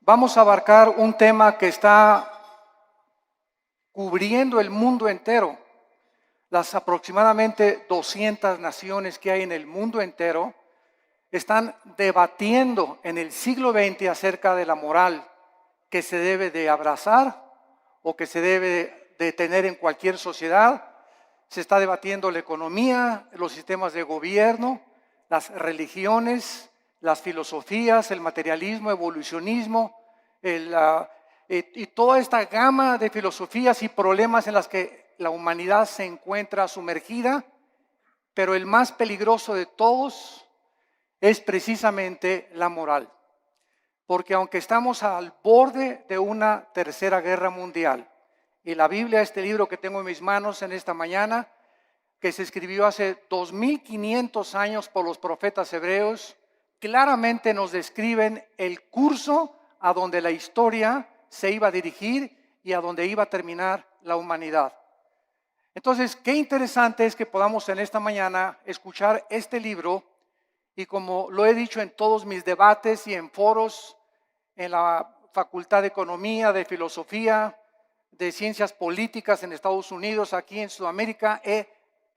Vamos a abarcar un tema que está cubriendo el mundo entero. Las aproximadamente 200 naciones que hay en el mundo entero están debatiendo en el siglo XX acerca de la moral que se debe de abrazar o que se debe de tener en cualquier sociedad. Se está debatiendo la economía, los sistemas de gobierno, las religiones, las filosofías, el materialismo, evolucionismo, y toda esta gama de filosofías y problemas en las que la humanidad se encuentra sumergida, pero el más peligroso de todos es precisamente la moral. Porque aunque estamos al borde de una tercera guerra mundial, y la Biblia, este libro que tengo en mis manos en esta mañana, que se escribió hace 2500 años por los profetas hebreos, claramente nos describen el curso a donde la historia se iba a dirigir y a donde iba a terminar la humanidad. Entonces, qué interesante es que podamos en esta mañana escuchar este libro, y como lo he dicho en todos mis debates y en foros, en la Facultad de Economía, de Filosofía, de Ciencias Políticas en Estados Unidos, aquí en Sudamérica, he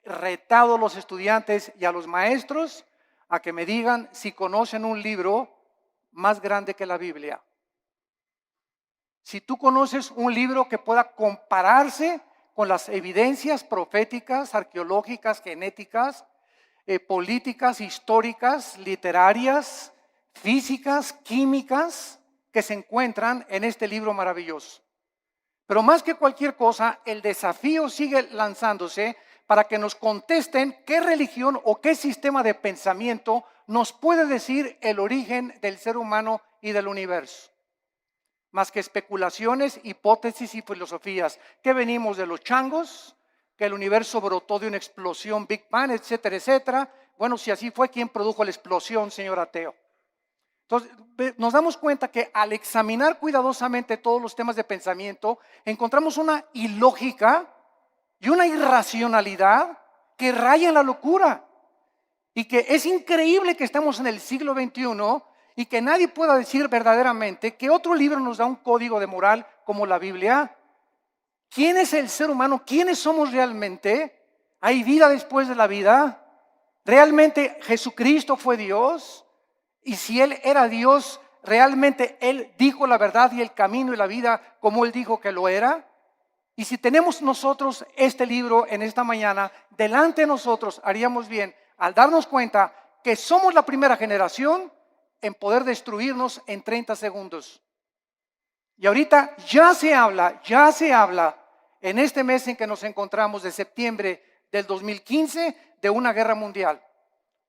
retado a los estudiantes y a los maestros a que me digan si conocen un libro más grande que la Biblia. Si tú conoces un libro que pueda compararse con las evidencias proféticas, arqueológicas, genéticas, políticas, históricas, literarias, físicas, químicas, que se encuentran en este libro maravilloso. Pero más que cualquier cosa, el desafío sigue lanzándose para que nos contesten qué religión o qué sistema de pensamiento nos puede decir el origen del ser humano y del universo. Más que especulaciones, hipótesis y filosofías, que venimos de los changos, que el universo brotó de una explosión Big Bang, etcétera, etcétera. Bueno, si así fue, ¿quién produjo la explosión, señor ateo? Entonces, nos damos cuenta que al examinar cuidadosamente todos los temas de pensamiento, encontramos una ilógica y una irracionalidad que raya en la locura. Y que es increíble que estemos en el siglo XXI y que nadie pueda decir verdaderamente que otro libro nos da un código de moral como la Biblia. ¿Quién es el ser humano? ¿Quiénes somos realmente? ¿Hay vida después de la vida? ¿Realmente Jesucristo fue Dios? Y si Él era Dios, ¿realmente Él dijo la verdad y el camino y la vida como Él dijo que lo era? Y si tenemos nosotros este libro en esta mañana, delante de nosotros haríamos bien al darnos cuenta que somos la primera generación en poder destruirnos en 30 segundos. Y ahorita ya se habla en este mes en que nos encontramos de septiembre del 2015 de una guerra mundial,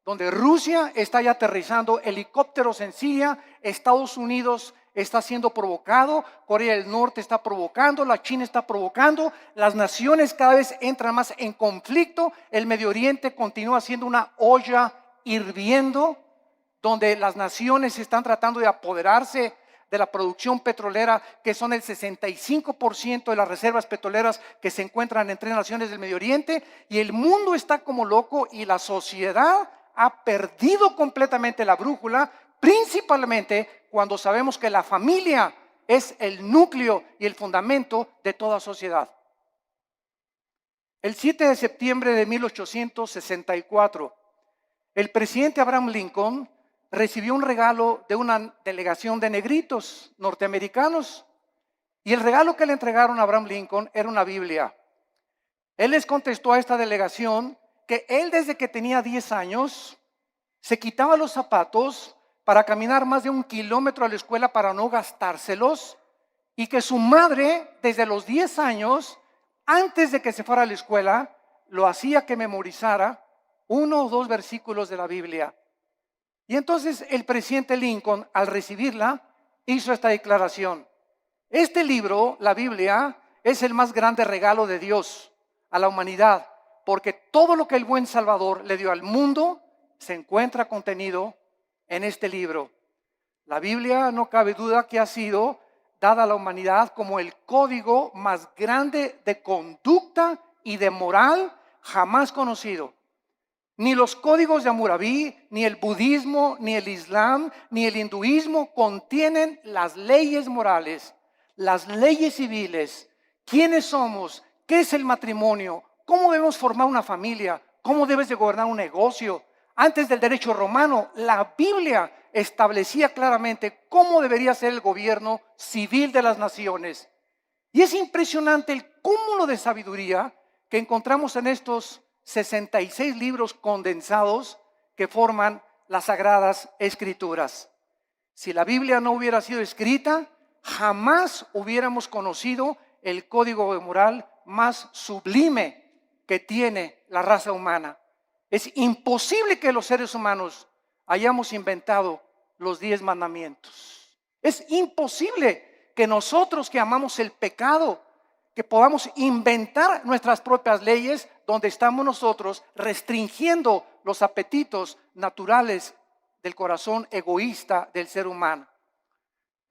donde Rusia está ya aterrizando helicópteros en Siria, Estados Unidos está siendo provocado, Corea del Norte está provocando, la China está provocando, las naciones cada vez entran más en conflicto, el Medio Oriente continúa siendo una olla hirviendo, donde las naciones están tratando de apoderarse de la producción petrolera, que son el 65% de las reservas petroleras que se encuentran en 3 naciones del Medio Oriente, y el mundo está como loco y la sociedad ha perdido completamente la brújula, principalmente cuando sabemos que la familia es el núcleo y el fundamento de toda sociedad. El 7 de septiembre de 1864, el presidente Abraham Lincoln recibió un regalo de una delegación de negritos norteamericanos, y el regalo que le entregaron a Abraham Lincoln era una Biblia. Él les contestó a esta delegación que él desde que tenía 10 años se quitaba los zapatos para caminar más de 1 kilómetro a la escuela para no gastárselos, y que su madre desde los 10 años, antes de que se fuera a la escuela, lo hacía que memorizara 1 o 2 versículos de la Biblia. Y entonces el presidente Lincoln, al recibirla, hizo esta declaración: este libro, la Biblia, es el más grande regalo de Dios a la humanidad, porque todo lo que el buen Salvador le dio al mundo se encuentra contenido en este libro. La Biblia, no cabe duda que ha sido dada a la humanidad como el código más grande de conducta y de moral jamás conocido. Ni los códigos de Hammurabi, ni el budismo, ni el islam, ni el hinduismo contienen las leyes morales, las leyes civiles. ¿Quiénes somos? ¿Qué es el matrimonio? ¿Cómo debemos formar una familia? ¿Cómo debes de gobernar un negocio? Antes del derecho romano, la Biblia establecía claramente cómo debería ser el gobierno civil de las naciones. Y es impresionante el cúmulo de sabiduría que encontramos en estos 66 libros condensados que forman las Sagradas Escrituras. Si la Biblia no hubiera sido escrita, jamás hubiéramos conocido el código de moral más sublime que tiene la raza humana. Es imposible que los seres humanos hayamos inventado los 10 mandamientos. Es imposible que nosotros que amamos el pecado, que podamos inventar nuestras propias leyes donde estamos nosotros restringiendo los apetitos naturales del corazón egoísta del ser humano.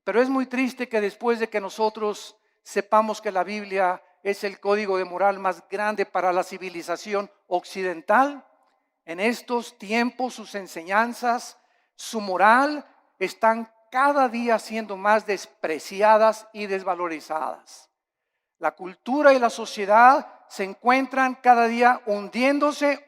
Pero es muy triste que después de que nosotros sepamos que la Biblia es el código de moral más grande para la civilización occidental, en estos tiempos sus enseñanzas, su moral están cada día siendo más despreciadas y desvalorizadas. La cultura y la sociedad se encuentran cada día hundiéndose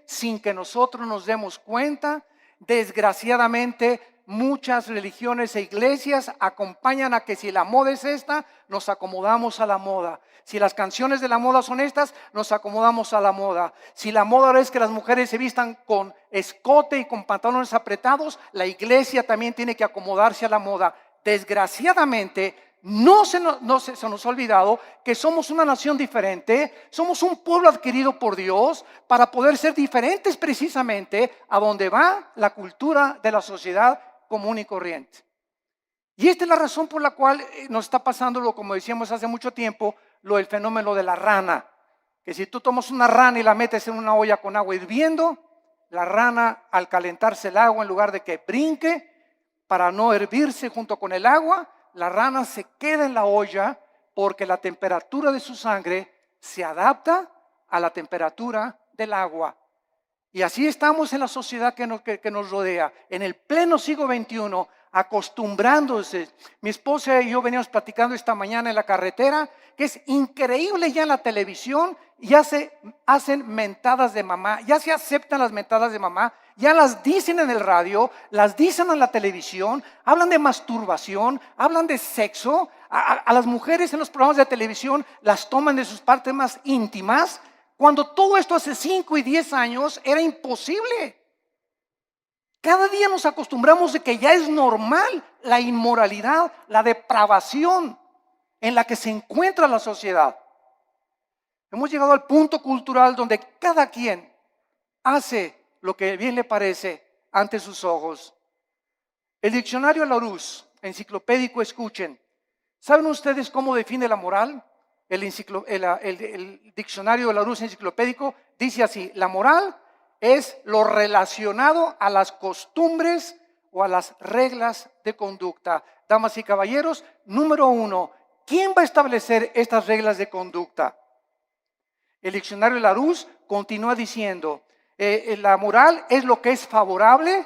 sin que nosotros nos demos cuenta. Desgraciadamente, muchas religiones e iglesias acompañan a que si la moda es esta, nos acomodamos a la moda. Si las canciones de la moda son estas, nos acomodamos a la moda. Si la moda es que las mujeres se vistan con escote y con pantalones apretados, la iglesia también tiene que acomodarse a la moda. Desgraciadamente, no se nos ha olvidado que somos una nación diferente, somos un pueblo adquirido por Dios para poder ser diferentes precisamente a donde va la cultura de la sociedad común y corriente. Y esta es la razón por la cual nos está pasando, como decíamos hace mucho tiempo, lo del fenómeno de la rana. Que si tú tomas una rana y la metes en una olla con agua hirviendo, la rana al calentarse el agua, en lugar de que brinque para no hervirse junto con el agua, la rana se queda en la olla porque la temperatura de su sangre se adapta a la temperatura del agua. Y así estamos en la sociedad que nos rodea, en el pleno siglo XXI, acostumbrándose. Mi esposa y yo veníamos platicando esta mañana en la carretera, que es increíble ya en la televisión, ya se hacen mentadas de mamá, ya se aceptan las mentadas de mamá, ya las dicen en el radio, las dicen en la televisión, hablan de masturbación, hablan de sexo, a las mujeres en los programas de televisión las toman de sus partes más íntimas, cuando todo esto hace 5 y 10 años era imposible. Cada día nos acostumbramos de que ya es normal la inmoralidad, la depravación en la que se encuentra la sociedad. Hemos llegado al punto cultural donde cada quien hace lo que bien le parece ante sus ojos. El diccionario Larousse, enciclopédico, escuchen. ¿Saben ustedes cómo define la moral? El diccionario de Larousse enciclopédico dice así: la moral es lo relacionado a las costumbres o a las reglas de conducta. Damas y caballeros, número 1, ¿quién va a establecer estas reglas de conducta? El diccionario de Larousse continúa diciendo, la moral es lo que es favorable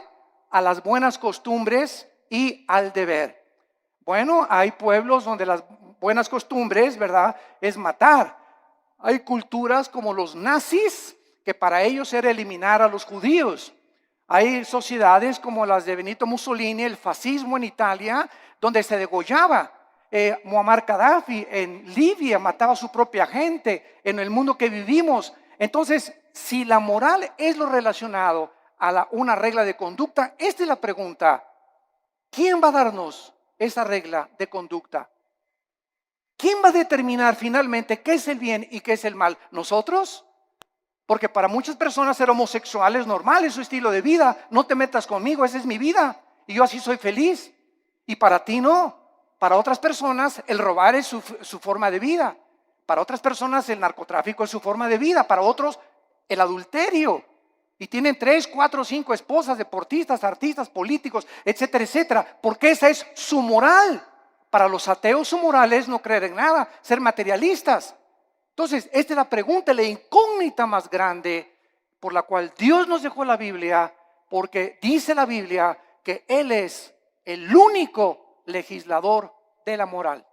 a las buenas costumbres y al deber. Bueno, hay pueblos donde las buenas costumbres, ¿verdad?, es matar. Hay culturas como los nazis, que para ellos era eliminar a los judíos. Hay sociedades como las de Benito Mussolini, el fascismo en Italia, donde se degollaba. Muammar Gaddafi en Libia mataba a su propia gente. En el mundo que vivimos. Entonces, si la moral es lo relacionado a una regla de conducta, esta es la pregunta: ¿quién va a darnos esa regla de conducta? ¿Quién va a determinar finalmente qué es el bien y qué es el mal? ¿Nosotros? Porque para muchas personas ser homosexual es normal, es su estilo de vida. No te metas conmigo, esa es mi vida y yo así soy feliz. Y para ti no. Para otras personas el robar es su forma de vida. Para otras personas el narcotráfico es su forma de vida. Para otros el adulterio. Y tienen 3, 4, 5 esposas, deportistas, artistas, políticos, etcétera, etcétera. Porque esa es su moral. Para los ateos su moral es no creer en nada, ser materialistas. Entonces, esta es la pregunta, la incógnita incógnita más grande por la cual Dios nos dejó la Biblia, porque dice la Biblia que Él es el único legislador de la moral.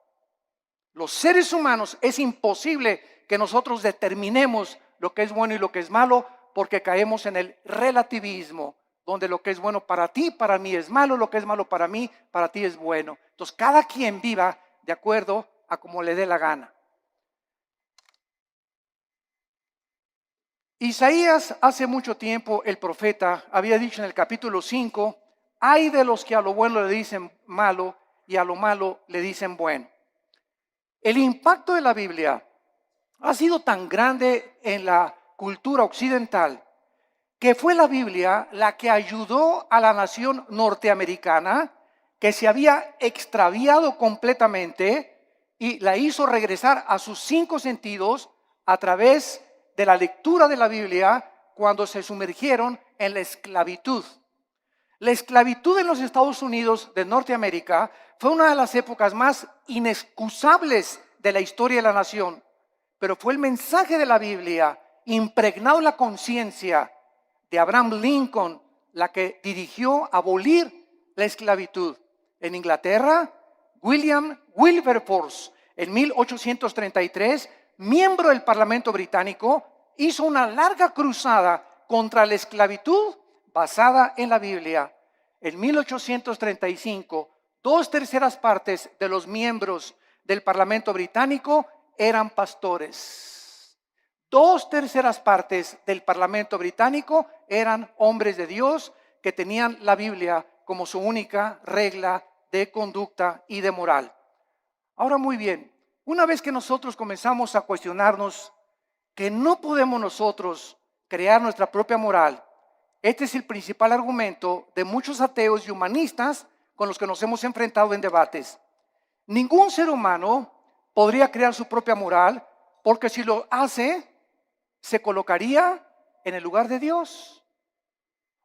Los seres humanos es imposible que nosotros determinemos lo que es bueno y lo que es malo, porque caemos en el relativismo, donde lo que es bueno para ti, para mí es malo, lo que es malo para mí, para ti es bueno. Entonces cada quien viva de acuerdo a como le dé la gana. Isaías hace mucho tiempo, el profeta, había dicho en el capítulo 5, hay de los que a lo bueno le dicen malo y a lo malo le dicen bueno. El impacto de la Biblia ha sido tan grande en la cultura occidental que fue la Biblia la que ayudó a la nación norteamericana, que se había extraviado completamente, y la hizo regresar a sus 5 sentidos a través de la lectura de la Biblia cuando se sumergieron en la esclavitud. La esclavitud en los Estados Unidos de Norteamérica fue una de las épocas más inexcusables de la historia de la nación, pero fue el mensaje de la Biblia impregnado en la conciencia de Abraham Lincoln la que dirigió abolir la esclavitud. En Inglaterra, William Wilberforce, en 1833, miembro del Parlamento británico, hizo una larga cruzada contra la esclavitud basada en la Biblia. En 1835, 2/3 partes de los miembros del Parlamento británico eran pastores. 2/3 partes del Parlamento británico eran hombres de Dios que tenían la Biblia como su única regla de conducta y de moral. Ahora muy bien, una vez que nosotros comenzamos a cuestionarnos que no podemos nosotros crear nuestra propia moral, este es el principal argumento de muchos ateos y humanistas con los que nos hemos enfrentado en debates. Ningún ser humano podría crear su propia moral, porque si lo hace, se colocaría en el lugar de Dios.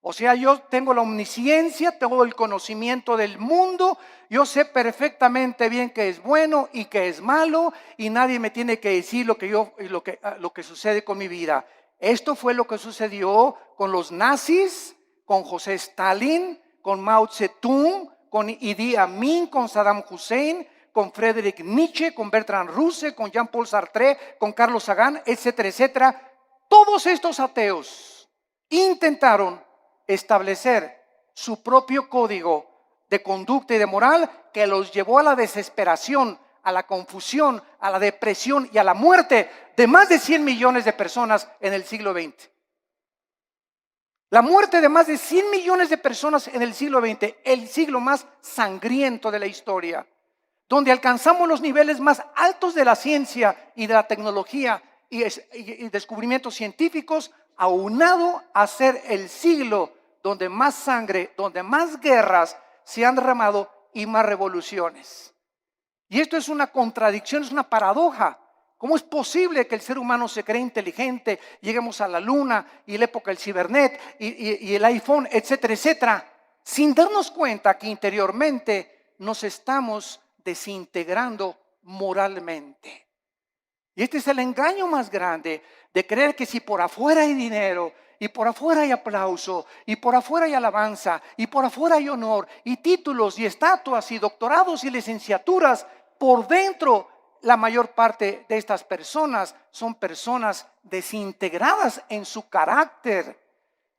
O sea, yo tengo la omnisciencia, tengo el conocimiento del mundo, yo sé perfectamente bien qué es bueno y qué es malo, y nadie me tiene que decir lo que sucede con mi vida. Esto fue lo que sucedió con los nazis, con José Stalin, con Mao Zedong, con Idi Amin, con Saddam Hussein, con Friedrich Nietzsche, con Bertrand Russell, con Jean-Paul Sartre, con Carlos Sagan, etcétera, etcétera. Todos estos ateos intentaron establecer su propio código de conducta y de moral que los llevó a la desesperación, a la confusión, a la depresión y a la muerte de más de 100 millones de personas en el siglo XX. La muerte de más de 100 millones de personas en el siglo XX, el siglo más sangriento de la historia, donde alcanzamos los niveles más altos de la ciencia y de la tecnología y descubrimientos científicos, aunado a ser el siglo donde más sangre, donde más guerras se han derramado y más revoluciones. Y esto es una contradicción, es una paradoja. ¿Cómo es posible que el ser humano se cree inteligente, lleguemos a la luna y la época del cibernet y el iPhone, etcétera, etcétera, sin darnos cuenta que interiormente nos estamos desintegrando moralmente? Y este es el engaño más grande, de creer que si por afuera hay dinero, y por afuera hay aplauso, y por afuera hay alabanza, y por afuera hay honor, y títulos, y estatuas, y doctorados, y licenciaturas, por dentro la mayor parte de estas personas son personas desintegradas en su carácter,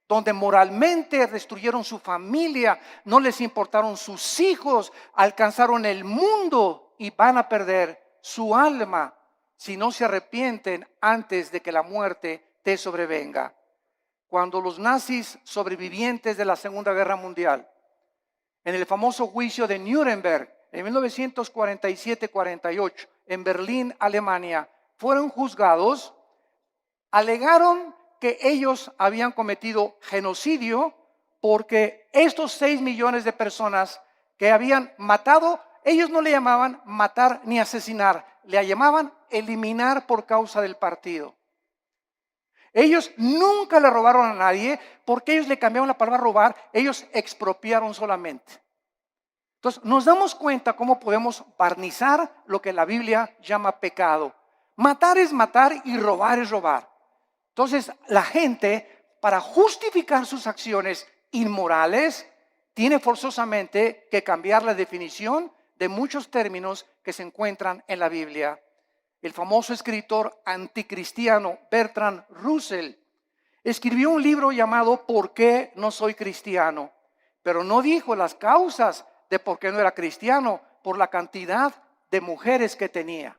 donde moralmente destruyeron su familia, no les importaron sus hijos, alcanzaron el mundo y van a perder su alma si no se arrepienten antes de que la muerte te sobrevenga. Cuando los nazis sobrevivientes de la Segunda Guerra Mundial, en el famoso juicio de Nuremberg, en 1947-48, en Berlín, Alemania, fueron juzgados, alegaron que ellos habían cometido genocidio porque estos 6 millones de personas que habían matado, ellos no le llamaban matar ni asesinar, le llamaban eliminar por causa del partido. Ellos nunca le robaron a nadie porque ellos le cambiaron la palabra robar, ellos expropiaron solamente. Entonces nos damos cuenta cómo podemos barnizar lo que la Biblia llama pecado. Matar es matar y robar es robar. Entonces, la gente, para justificar sus acciones inmorales, tiene forzosamente que cambiar la definición de muchos términos que se encuentran en la Biblia. El famoso escritor anticristiano Bertrand Russell escribió un libro llamado ¿Por qué no soy cristiano? Pero no dijo las causas de por qué no era cristiano, por la cantidad de mujeres que tenía.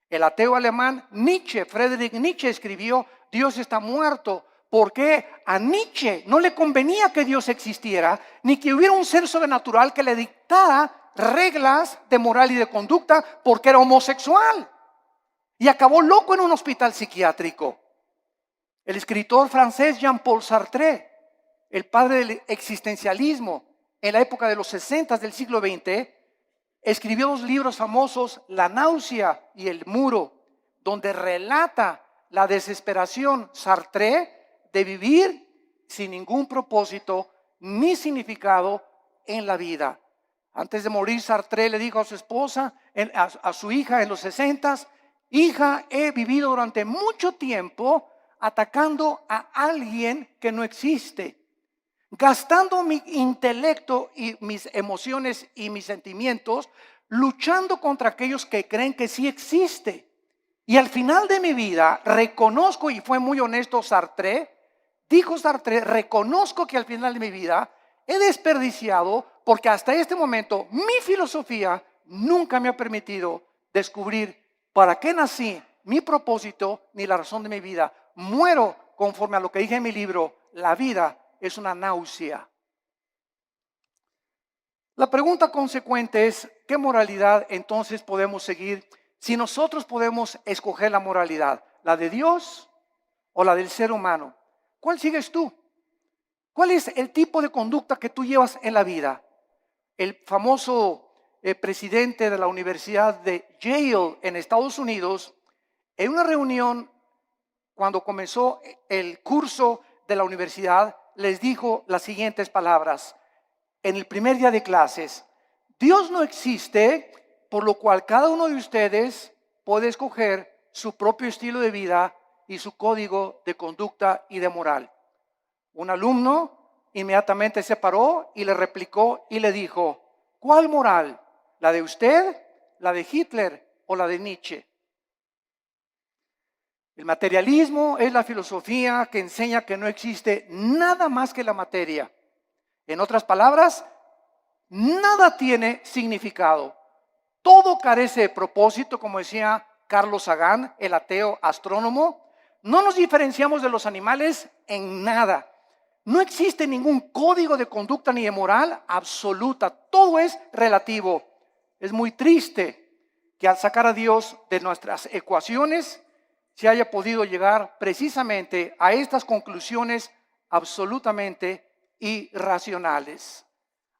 El ateo alemán Nietzsche, Friedrich Nietzsche, escribió: Dios está muerto, porque a Nietzsche no le convenía que Dios existiera, ni que hubiera un ser sobrenatural que le dictara reglas de moral y de conducta, porque era homosexual. Y acabó loco en un hospital psiquiátrico. El escritor francés Jean-Paul Sartre, el padre del existencialismo, en la época de los 60 del siglo XX, escribió dos libros famosos, La náusea y El muro, donde relata la desesperación Sartre de vivir sin ningún propósito ni significado en la vida. Antes de morir, Sartre le dijo a su esposa, a su hija en los 60: hija, he vivido durante mucho tiempo atacando a alguien que no existe, gastando mi intelecto y mis emociones y mis sentimientos, luchando contra aquellos que creen que sí existe. Y al final de mi vida reconozco, y fue muy honesto Sartre, dijo Sartre, reconozco que al final de mi vida he desperdiciado, porque hasta este momento mi filosofía nunca me ha permitido descubrir para qué nací, mi propósito, ni la razón de mi vida. Muero conforme a lo que dije en mi libro, la vida es una náusea. La pregunta consecuente es: ¿qué moralidad entonces podemos seguir si nosotros podemos escoger la moralidad? ¿La de Dios o la del ser humano? ¿Cuál sigues tú? ¿Cuál es el tipo de conducta que tú llevas en la vida? El famoso presidente de la Universidad de Yale en Estados Unidos, en una reunión cuando comenzó el curso de la universidad, les dijo las siguientes palabras en el primer día de clases: Dios no existe, por lo cual cada uno de ustedes puede escoger su propio estilo de vida y su código de conducta y de moral. Un alumno inmediatamente se paró y le replicó y le dijo: ¿cuál moral? ¿La de usted, la de Hitler o la de Nietzsche? El materialismo es la filosofía que enseña que no existe nada más que la materia. En otras palabras, nada tiene significado. Todo carece de propósito, como decía Carlos Sagan, el ateo astrónomo. No nos diferenciamos de los animales en nada. No existe ningún código de conducta ni de moral absoluta. Todo es relativo. Es muy triste que al sacar a Dios de nuestras ecuaciones se haya podido llegar precisamente a estas conclusiones absolutamente irracionales.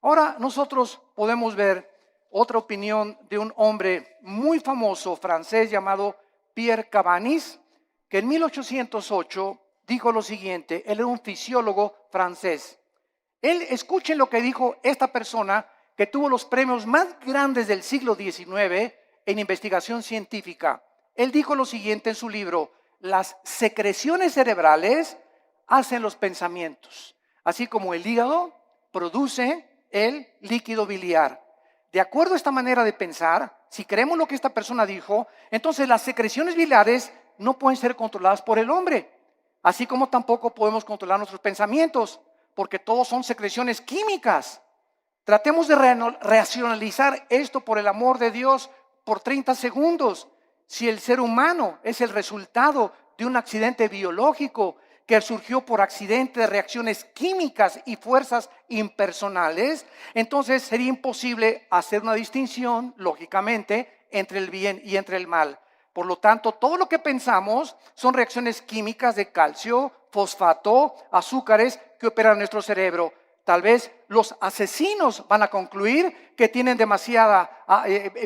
Ahora nosotros podemos ver otra opinión de un hombre muy famoso francés llamado Pierre Cabanis, que en 1808 dijo lo siguiente. Él era un fisiólogo francés. Escuchen lo que dijo esta persona que tuvo los premios más grandes del siglo XIX en investigación científica. Él dijo lo siguiente en su libro: las secreciones cerebrales hacen los pensamientos, así como el hígado produce el líquido biliar. De acuerdo a esta manera de pensar, si creemos lo que esta persona dijo, entonces las secreciones biliares no pueden ser controladas por el hombre, así como tampoco podemos controlar nuestros pensamientos, porque todos son secreciones químicas. Tratemos de racionalizar esto, por el amor de Dios, por 30 segundos. Si el ser humano es el resultado de un accidente biológico que surgió por accidente de reacciones químicas y fuerzas impersonales, entonces sería imposible hacer una distinción, lógicamente, entre el bien y entre el mal. Por lo tanto, todo lo que pensamos son reacciones químicas de calcio, fosfato, azúcares que operan en nuestro cerebro. Tal vez los asesinos van a concluir que tienen demasiada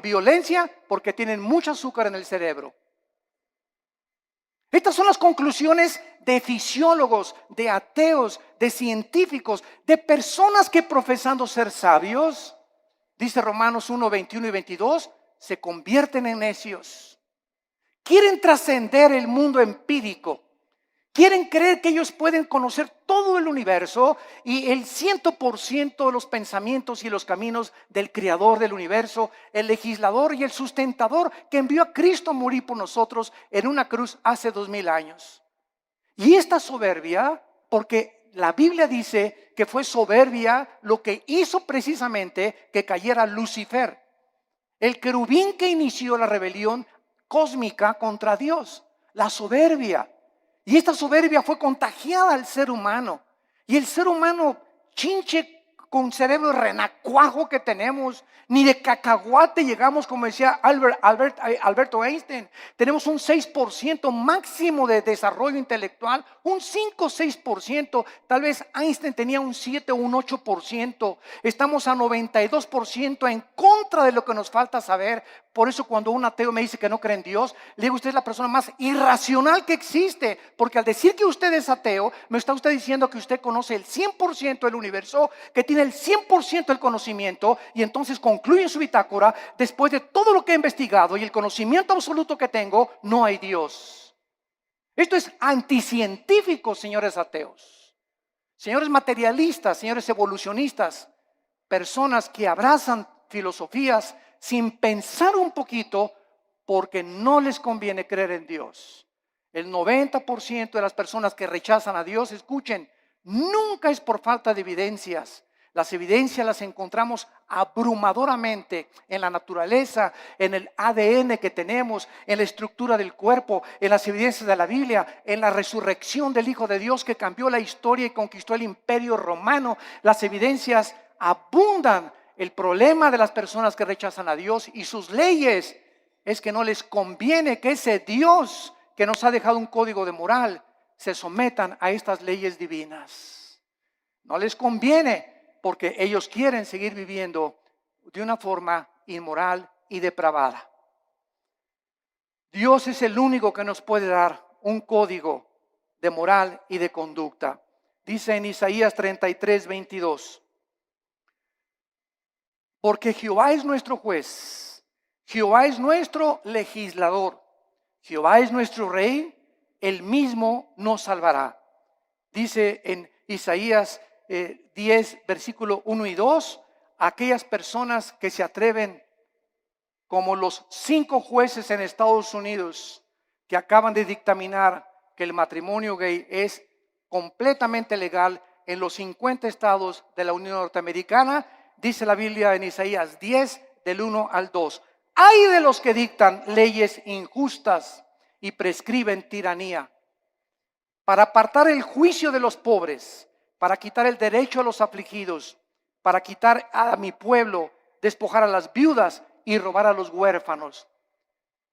violencia porque tienen mucho azúcar en el cerebro. Estas son las conclusiones de fisiólogos, de ateos, de científicos, de personas que, profesando ser sabios, dice Romanos 1, 21 y 22, se convierten en necios. Quieren trascender el mundo empírico. Quieren creer que ellos pueden conocer todo el universo y el 100% de los pensamientos y los caminos del creador del universo, el legislador y el sustentador que envió a Cristo a morir por nosotros en una cruz hace 2000 años. Y esta soberbia, porque la Biblia dice que fue soberbia lo que hizo precisamente que cayera Lucifer, el querubín que inició la rebelión cósmica contra Dios, la soberbia. Y esta soberbia fue contagiada al ser humano. Y el ser humano, chinche con cerebro renacuajo que tenemos, ni de cacahuate llegamos, como decía Alberto Einstein. Tenemos un 6% máximo de desarrollo intelectual, un 5 o 6%. Tal vez Einstein tenía un 7 o un 8%. Estamos a 92% en contra de lo que nos falta saber. Por eso cuando un ateo me dice que no cree en Dios, le digo: usted es la persona más irracional que existe, porque al decir que usted es ateo, me está usted diciendo que usted conoce el 100% del universo, que tiene el 100% del conocimiento, y entonces concluye en su bitácora: después de todo lo que he investigado y el conocimiento absoluto que tengo, no hay Dios. Esto es anticientífico, señores ateos, señores materialistas, señores evolucionistas, personas que abrazan filosofías sin pensar un poquito porque no les conviene creer en Dios. El 90% de las personas que rechazan a Dios, escuchen, nunca es por falta de evidencias. Las evidencias las encontramos abrumadoramente en la naturaleza, en el ADN que tenemos, en la estructura del cuerpo, en las evidencias de la Biblia, en la resurrección del Hijo de Dios que cambió la historia y conquistó el imperio romano. Las evidencias abundan. El problema de las personas que rechazan a Dios y sus leyes es que no les conviene que ese Dios que nos ha dejado un código de moral se sometan a estas leyes divinas. No les conviene porque ellos quieren seguir viviendo de una forma inmoral y depravada. Dios es el único que nos puede dar un código de moral y de conducta. Dice en Isaías 33:22. Porque Jehová es nuestro juez, Jehová es nuestro legislador, Jehová es nuestro rey, él mismo nos salvará. Dice en Isaías 10, versículo 1 y 2, aquellas personas que se atreven, como los 5 jueces en Estados Unidos que acaban de dictaminar que el matrimonio gay es completamente legal en los 50 estados de la Unión Norteamericana. Dice la Biblia en Isaías 10, del 1 al 2. Ay de los que dictan leyes injustas y prescriben tiranía, para apartar el juicio de los pobres, para quitar el derecho a los afligidos, para quitar a mi pueblo, despojar a las viudas y robar a los huérfanos.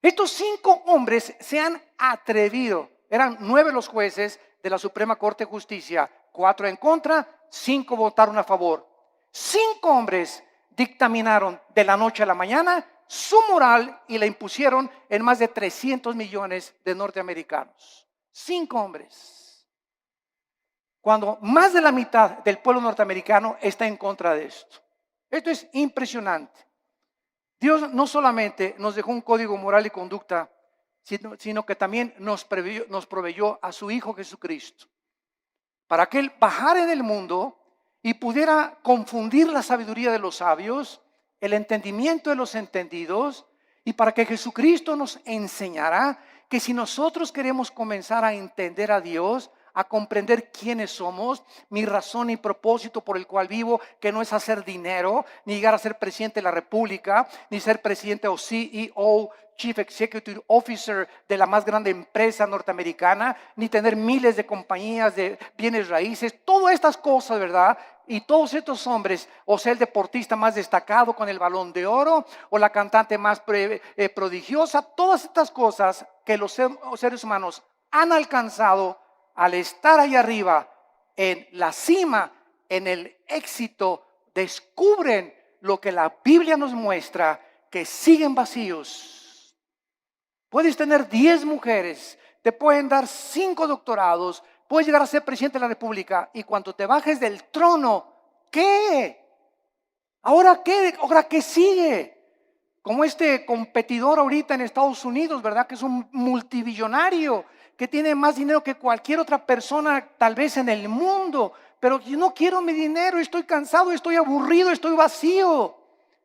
Estos 5 hombres se han atrevido. Eran 9 los jueces de la Suprema Corte de Justicia, 4 en contra, 5 votaron a favor. 5 hombres dictaminaron de la noche a la mañana su moral y la impusieron en más de 300 millones de norteamericanos. 5 hombres. Cuando más de la mitad del pueblo norteamericano está en contra de esto. Esto es impresionante. Dios no solamente nos dejó un código moral y conducta, sino que también nos proveyó a su Hijo Jesucristo, para que Él bajara en el mundo y pudiera confundir la sabiduría de los sabios, el entendimiento de los entendidos, y para que Jesucristo nos enseñara que si nosotros queremos comenzar a entender a Dios, a comprender quiénes somos, mi razón y propósito por el cual vivo, que no es hacer dinero, ni llegar a ser presidente de la República, ni ser presidente o CEO, Chief Executive Officer de la más grande empresa norteamericana, ni tener miles de compañías de bienes raíces, todas estas cosas, ¿verdad? Y todos estos hombres, o sea, el deportista más destacado con el Balón de Oro, o la cantante más prodigiosa, todas estas cosas que los seres humanos han alcanzado al estar ahí arriba, en la cima, en el éxito, descubren lo que la Biblia nos muestra, que siguen vacíos. Puedes tener 10 mujeres, te pueden dar 5 doctorados, puedes llegar a ser presidente de la República, y cuando te bajes del trono, ¿qué? ¿Ahora qué? ¿Ahora qué sigue? Como este competidor ahorita en Estados Unidos, ¿verdad? Que es un multibillonario, que tiene más dinero que cualquier otra persona tal vez en el mundo, pero yo no quiero mi dinero, estoy cansado, estoy aburrido, estoy vacío.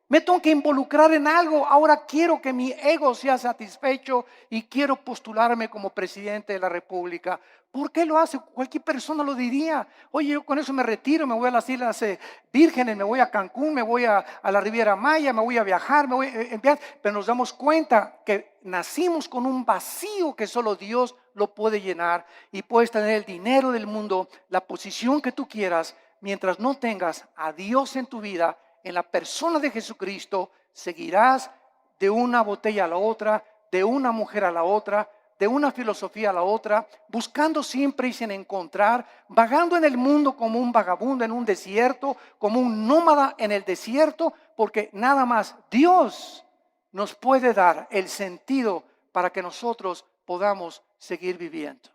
Me tengo que involucrar en algo. Ahora quiero que mi ego sea satisfecho y quiero postularme como presidente de la República. ¿Por qué lo hace? Cualquier persona lo diría. Oye, yo con eso me retiro, me voy a las Islas Vírgenes, me voy a Cancún, me voy a la Riviera Maya, me voy a viajar, me voy a enviar. Pero nos damos cuenta que nacimos con un vacío que solo Dios lo puede llenar. Y puedes tener el dinero del mundo, la posición que tú quieras, mientras no tengas a Dios en tu vida. En la persona de Jesucristo seguirás de una botella a la otra, de una mujer a la otra, de una filosofía a la otra, buscando siempre y sin encontrar, vagando en el mundo como un vagabundo en un desierto, como un nómada en el desierto, porque nada más Dios nos puede dar el sentido para que nosotros podamos seguir viviendo.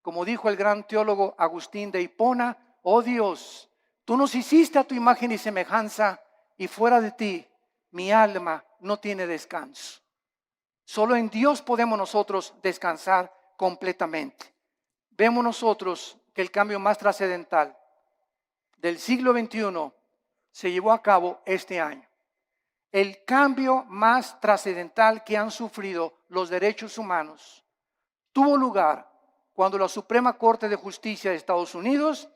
Como dijo el gran teólogo Agustín de Hipona, oh Dios, tú nos hiciste a tu imagen y semejanza, y fuera de ti mi alma no tiene descanso. Solo en Dios podemos nosotros descansar completamente. Vemos nosotros que el cambio más trascendental del siglo XXI se llevó a cabo este año. El cambio más trascendental que han sufrido los derechos humanos tuvo lugar cuando la Suprema Corte de Justicia de Estados Unidos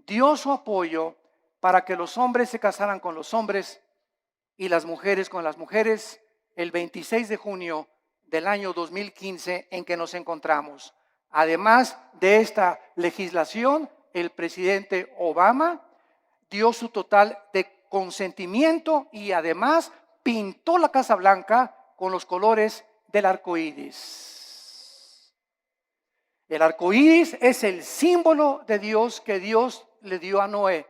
dio su apoyo para que los hombres se casaran con los hombres y las mujeres con las mujeres el 26 de junio del año 2015 en que nos encontramos. Además de esta legislación, el presidente Obama dio su total de consentimiento y además pintó la Casa Blanca con los colores del arco iris. El arco iris es el símbolo de Dios que Dios le dio a Noé.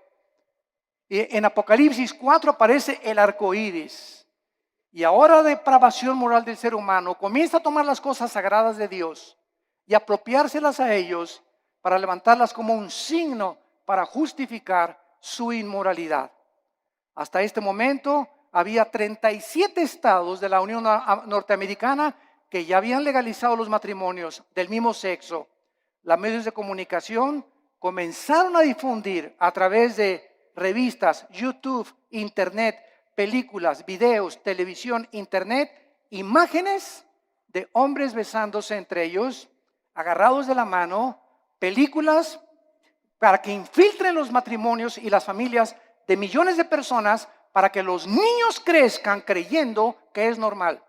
Y en Apocalipsis 4 aparece el arco iris. Y ahora la depravación moral del ser humano comienza a tomar las cosas sagradas de Dios y apropiárselas a ellos para levantarlas como un signo para justificar su inmoralidad. Hasta este momento había 37 estados de la Unión Norteamericana que ya habían legalizado los matrimonios del mismo sexo. Los medios de comunicación comenzaron a difundir a través de revistas, YouTube, internet, películas, videos, televisión, internet, imágenes de hombres besándose entre ellos, agarrados de la mano, películas para que infiltren los matrimonios y las familias de millones de personas para que los niños crezcan creyendo que es normal.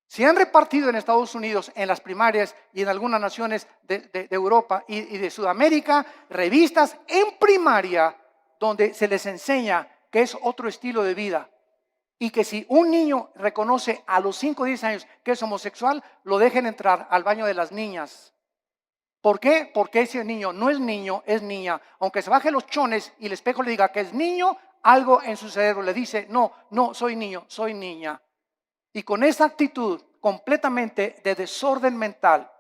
Se han repartido en Estados Unidos, en las primarias y en algunas naciones de Europa y de Sudamérica, revistas en primaria donde se les enseña que es otro estilo de vida y que si un niño reconoce a los 5 o 10 años que es homosexual, lo dejen entrar al baño de las niñas. ¿Por qué? Porque ese niño no es niño, es niña. Aunque se baje los chones y el espejo le diga que es niño, algo en su cerebro le dice, no, soy niño, soy niña. Y con esa actitud completamente de desorden mental,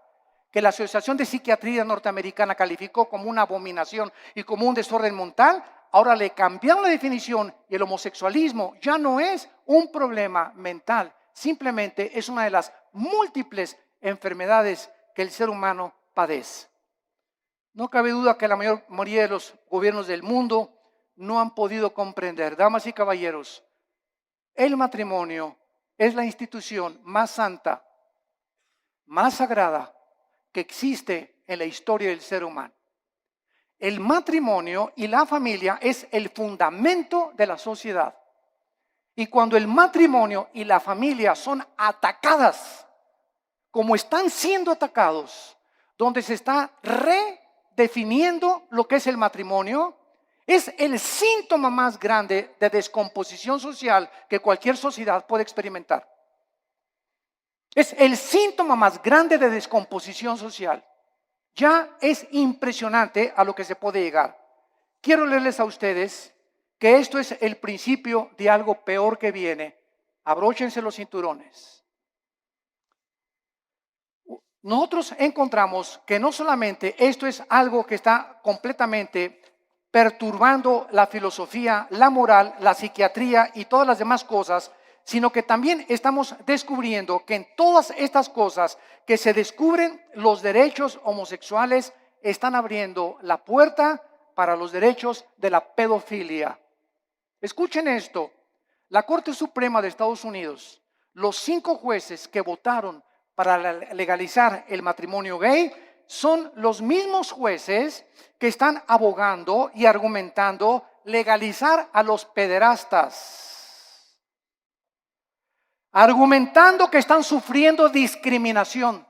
que la Asociación de Psiquiatría Norteamericana calificó como una abominación y como un desorden mental, ahora le cambiaron la definición y el homosexualismo ya no es un problema mental, simplemente es una de las múltiples enfermedades que el ser humano padece. No cabe duda que la mayoría de los gobiernos del mundo no han podido comprender, damas y caballeros, el matrimonio es la institución más santa, más sagrada que existe en la historia del ser humano. El matrimonio y la familia es el fundamento de la sociedad. Y cuando el matrimonio y la familia son atacadas, como están siendo atacados, donde se está redefiniendo lo que es el matrimonio, es el síntoma más grande de descomposición social que cualquier sociedad puede experimentar. Es el síntoma más grande de descomposición social. Ya es impresionante a lo que se puede llegar. Quiero leerles a ustedes que esto es el principio de algo peor que viene. Abróchense los cinturones. Nosotros encontramos que no solamente esto es algo que está completamente perturbando la filosofía, la moral, la psiquiatría y todas las demás cosas, sino que también estamos descubriendo que en todas estas cosas que se descubren, los derechos homosexuales están abriendo la puerta para los derechos de la pedofilia. Escuchen esto, la Corte Suprema de Estados Unidos, los 5 jueces que votaron para legalizar el matrimonio gay son los mismos jueces que están abogando y argumentando legalizar a los pederastas, argumentando que están sufriendo discriminación,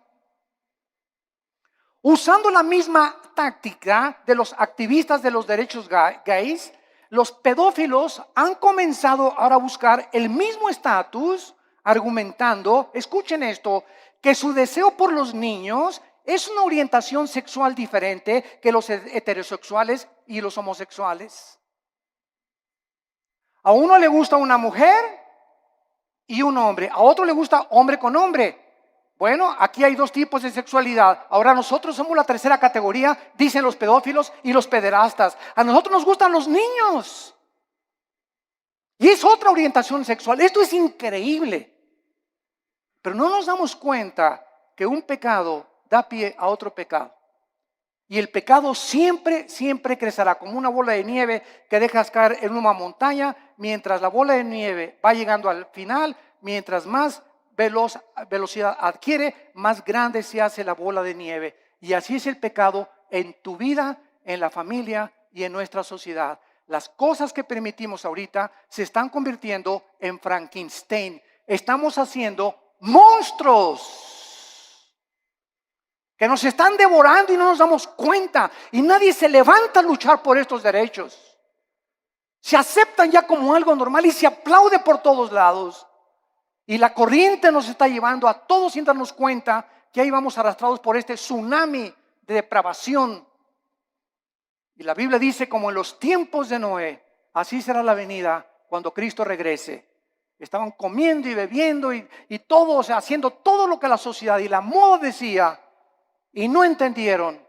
usando la misma táctica de los activistas de los derechos gays. Los pedófilos han comenzado ahora a buscar el mismo estatus, argumentando, escuchen esto, que su deseo por los niños es una orientación sexual diferente que los heterosexuales y los homosexuales. A uno le gusta una mujer y un hombre, a otro le gusta hombre con hombre. Bueno, aquí hay 2 tipos de sexualidad. Ahora nosotros somos la tercera categoría, dicen los pedófilos y los pederastas. A nosotros nos gustan los niños. Y es otra orientación sexual. Esto es increíble. Pero no nos damos cuenta que un pecado da pie a otro pecado. Y el pecado siempre, siempre crecerá como una bola de nieve que dejas caer en una montaña, mientras la bola de nieve va llegando al final, mientras más velocidad adquiere, más grande se hace la bola de nieve. Y así es el pecado en tu vida, en la familia y en nuestra sociedad. Las cosas que permitimos ahorita se están convirtiendo en Frankenstein. Estamos haciendo monstruos que nos están devorando y no nos damos cuenta. Y nadie se levanta a luchar por estos derechos. Se aceptan ya como algo normal y se aplaude por todos lados. Y la corriente nos está llevando a todos sin darnos cuenta que ahí vamos arrastrados por este tsunami de depravación. Y la Biblia dice, como en los tiempos de Noé, así será la venida cuando Cristo regrese. Estaban comiendo y bebiendo y todo, o sea, haciendo todo lo que la sociedad y la moda decía, y no entendieron.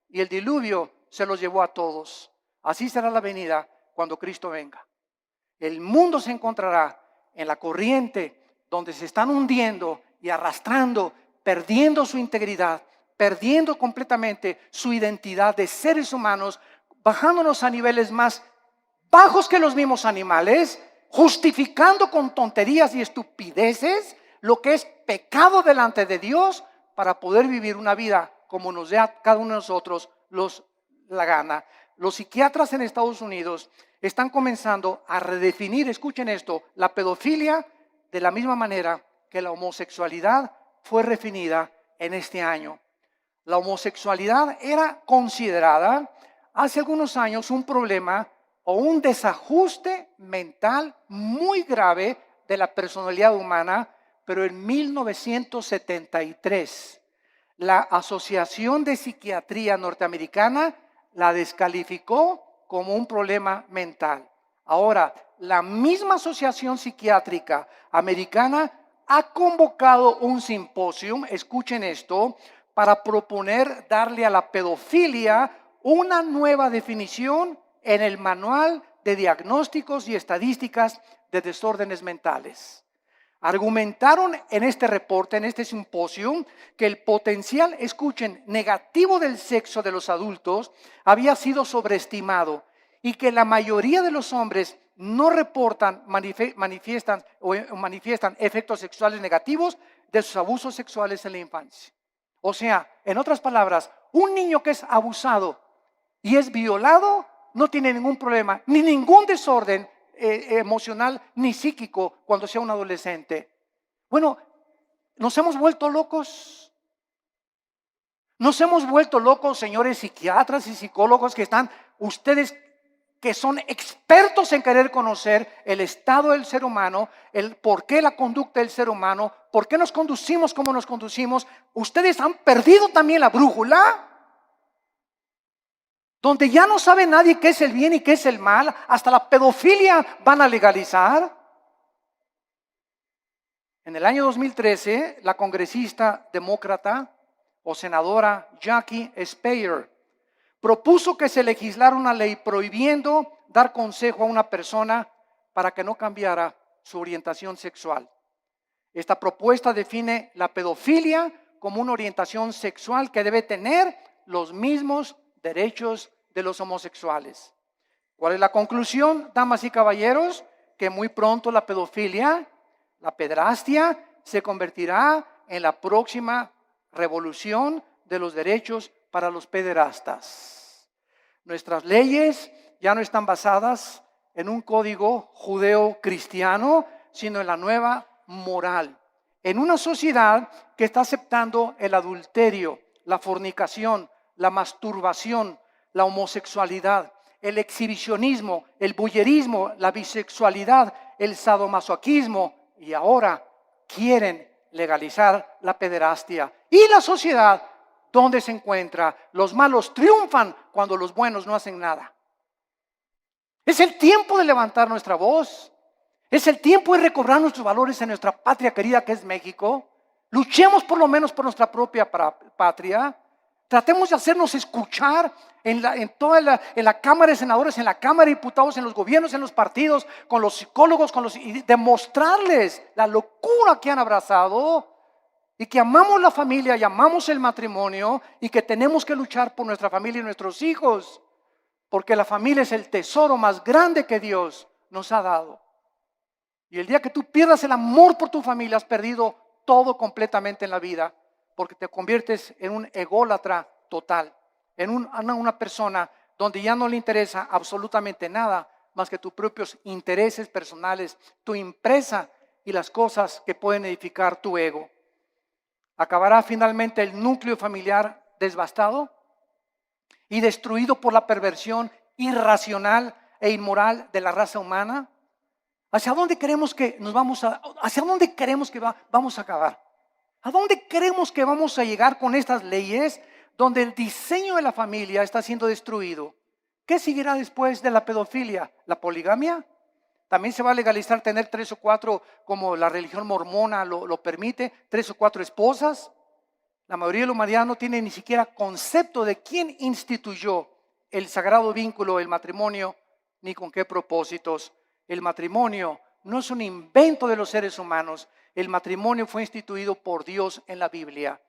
Y el diluvio se los llevó a todos. Así será la venida cuando Cristo venga. El mundo se encontrará en la corriente donde se están hundiendo y arrastrando, perdiendo su integridad, perdiendo completamente su identidad de seres humanos, bajándonos a niveles más bajos que los mismos animales, justificando con tonterías y estupideces lo que es pecado delante de Dios para poder vivir una vida como nos dé a cada uno de nosotros la gana. Los psiquiatras en Estados Unidos están comenzando a redefinir, escuchen esto, la pedofilia de la misma manera que la homosexualidad fue redefinida en este año. La homosexualidad era considerada hace algunos años un problema o un desajuste mental muy grave de la personalidad humana, pero en 1973 la Asociación de Psiquiatría Norteamericana la descalificó como un problema mental. Ahora, la misma Asociación Psiquiátrica Americana ha convocado un simposio, escuchen esto, para proponer darle a la pedofilia una nueva definición en el Manual de Diagnósticos y Estadísticas de Desórdenes Mentales. Argumentaron en este reporte, en este simposio, que el potencial, escuchen, negativo del sexo de los adultos había sido sobreestimado y que la mayoría de los hombres no reportan, manifiestan efectos sexuales negativos de sus abusos sexuales en la infancia. O sea, en otras palabras, un niño que es abusado y es violado no tiene ningún problema, ni ningún desorden emocional ni psíquico cuando sea un adolescente. Bueno, nos hemos vuelto locos. Nos hemos vuelto locos, señores psiquiatras y psicólogos que están, ustedes que son expertos en querer conocer el estado del ser humano, el por qué la conducta del ser humano, por qué nos conducimos como nos conducimos. Ustedes han perdido también la brújula, donde ya no sabe nadie qué es el bien y qué es el mal, hasta la pedofilia van a legalizar. En el año 2013, la congresista demócrata o senadora Jackie Speier propuso que se legislara una ley prohibiendo dar consejo a una persona para que no cambiara su orientación sexual. Esta propuesta define la pedofilia como una orientación sexual que debe tener los mismos derechos de los homosexuales. ¿Cuál es la conclusión, damas y caballeros? Que muy pronto la pedofilia, la pederastia, se convertirá en la próxima revolución de los derechos para los pederastas. Nuestras leyes ya no están basadas en un código judeo-cristiano, sino en la nueva moral. En una sociedad que está aceptando el adulterio, la fornicación, la masturbación, la homosexualidad, el exhibicionismo, el voyerismo, la bisexualidad, el sadomasoquismo, y ahora quieren legalizar la pederastia. Y la sociedad, ¿dónde se encuentra? Los malos triunfan cuando los buenos no hacen nada. Es el tiempo de levantar nuestra voz. Es el tiempo de recobrar nuestros valores en nuestra patria querida que es México. Luchemos por lo menos por nuestra propia patria. Tratemos de hacernos escuchar en la Cámara de Senadores, en la Cámara de Diputados, en los gobiernos, en los partidos, con los psicólogos, y demostrarles la locura que han abrazado y que amamos la familia y amamos el matrimonio y que tenemos que luchar por nuestra familia y nuestros hijos, porque la familia es el tesoro más grande que Dios nos ha dado. Y el día que tú pierdas el amor por tu familia, has perdido todo completamente en la vida, porque te conviertes en un ególatra total, en una persona donde ya no le interesa absolutamente nada más que tus propios intereses personales, tu empresa y las cosas que pueden edificar tu ego. Acabará finalmente el núcleo familiar devastado y destruido por la perversión irracional e inmoral de la raza humana. ¿Hacia dónde queremos que vamos a acabar? ¿A dónde creemos que vamos a llegar con estas leyes donde el diseño de la familia está siendo destruido? ¿Qué seguirá después de la pedofilia? ¿La poligamia? ¿También se va a legalizar tener 3 o 4, como la religión mormona lo permite, 3 o 4 esposas? La mayoría de la humanidad no tiene ni siquiera concepto de quién instituyó el sagrado vínculo, el matrimonio, ni con qué propósitos. El matrimonio no es un invento de los seres humanos. El matrimonio fue instituido por Dios en la Biblia.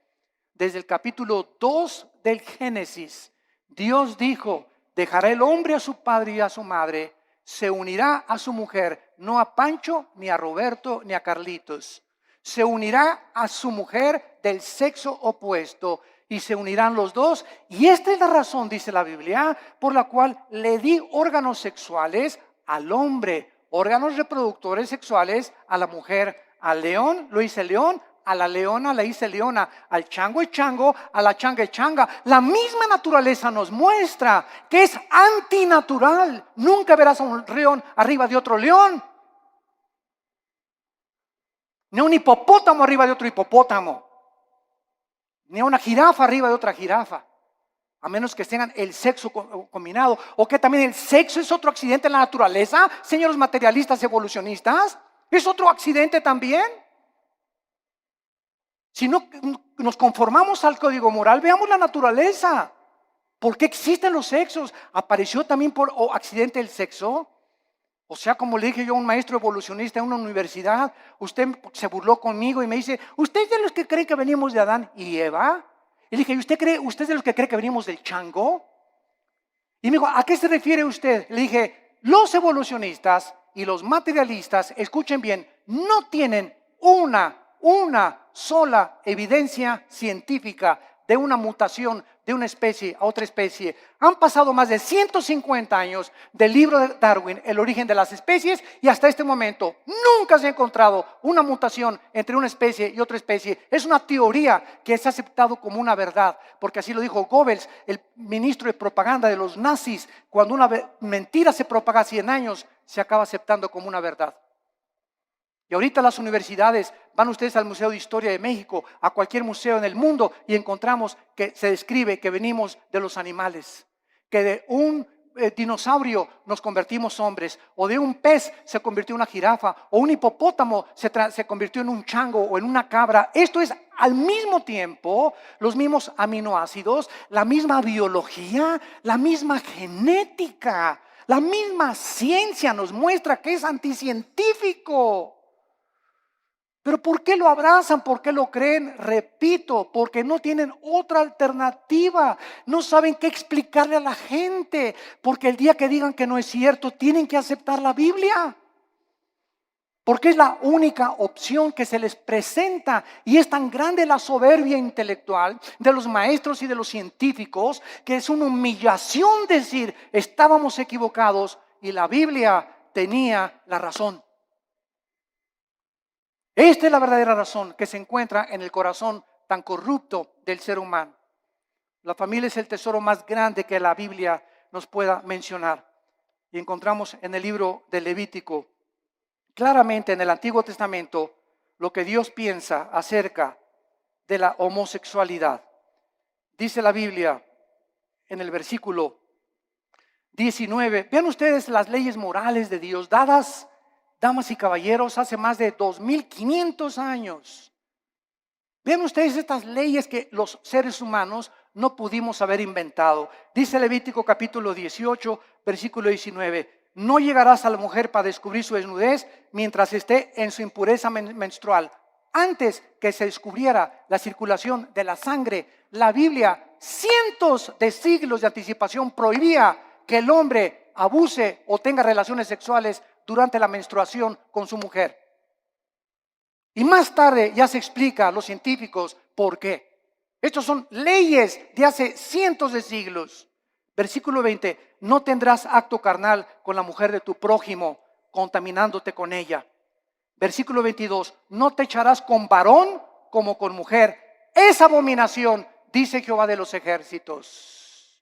Desde el capítulo 2 del Génesis, Dios dijo: dejará el hombre a su padre y a su madre, se unirá a su mujer, no a Pancho, ni a Roberto, ni a Carlitos. Se unirá a su mujer del sexo opuesto y se unirán los dos. Y esta es la razón, dice la Biblia, por la cual le di órganos sexuales al hombre, órganos reproductores sexuales a la mujer. Al león lo hice león, a la leona la hice leona, al chango es chango, a la changa es changa. La misma naturaleza nos muestra que es antinatural. Nunca verás a un león arriba de otro león, ni a un hipopótamo arriba de otro hipopótamo, ni a una jirafa arriba de otra jirafa, a menos que tengan el sexo combinado. O que también el sexo es otro accidente en la naturaleza, señores materialistas evolucionistas. ¿Es otro accidente también? Si no nos conformamos al código moral, veamos la naturaleza. ¿Por qué existen los sexos? ¿Apareció también por accidente el sexo? O sea, como le dije yo a un maestro evolucionista en una universidad, usted se burló conmigo y me dice: ¿usted es de los que cree que venimos de Adán y Eva? Y le dije: ¿usted es de los que cree que venimos del chango? Y me dijo: ¿a qué se refiere usted? Le dije: los evolucionistas y los materialistas, escuchen bien, no tienen una sola evidencia científica de una mutación de una especie a otra especie. Han pasado más de 150 años del libro de Darwin, El origen de las especies, y hasta este momento nunca se ha encontrado una mutación entre una especie y otra especie. Es una teoría que es aceptado como una verdad, porque así lo dijo Goebbels, el ministro de propaganda de los nazis. Cuando una mentira se propaga 100 años, se acaba aceptando como una verdad. Y ahorita las universidades, van ustedes al Museo de Historia de México, a cualquier museo en el mundo, y encontramos que se describe que venimos de los animales, que de un dinosaurio nos convertimos hombres, o de un pez se convirtió en una jirafa, o un hipopótamo se convirtió en un chango o en una cabra. Esto es al mismo tiempo los mismos aminoácidos, la misma biología, la misma genética. La misma ciencia nos muestra que es anticientífico. Pero ¿por qué lo abrazan? ¿Por qué lo creen? Repito, porque no tienen otra alternativa. No saben qué explicarle a la gente. Porque el día que digan que no es cierto, tienen que aceptar la Biblia. Porque es la única opción que se les presenta. Y es tan grande la soberbia intelectual de los maestros y de los científicos que es una humillación decir, estábamos equivocados y la Biblia tenía la razón. Esta es la verdadera razón que se encuentra en el corazón tan corrupto del ser humano. La familia es el tesoro más grande que la Biblia nos pueda mencionar. Y encontramos en el libro de Levítico, claramente en el Antiguo Testamento, lo que Dios piensa acerca de la homosexualidad. Dice la Biblia en el versículo 19, vean ustedes las leyes morales de Dios dadas, damas y caballeros, hace más de 2500 años. Vean ustedes estas leyes que los seres humanos no pudimos haber inventado. Dice Levítico capítulo 18, versículo 19. No llegarás a la mujer para descubrir su desnudez mientras esté en su impureza menstrual. Antes que se descubriera la circulación de la sangre, la Biblia, cientos de siglos de anticipación, prohibía que el hombre abuse o tenga relaciones sexuales durante la menstruación con su mujer. Y más tarde ya se explica a los científicos por qué. Estos son leyes de hace cientos de siglos. Versículo 20, no tendrás acto carnal con la mujer de tu prójimo, contaminándote con ella. Versículo 22, no te echarás con varón como con mujer. Es abominación, dice Jehová de los ejércitos.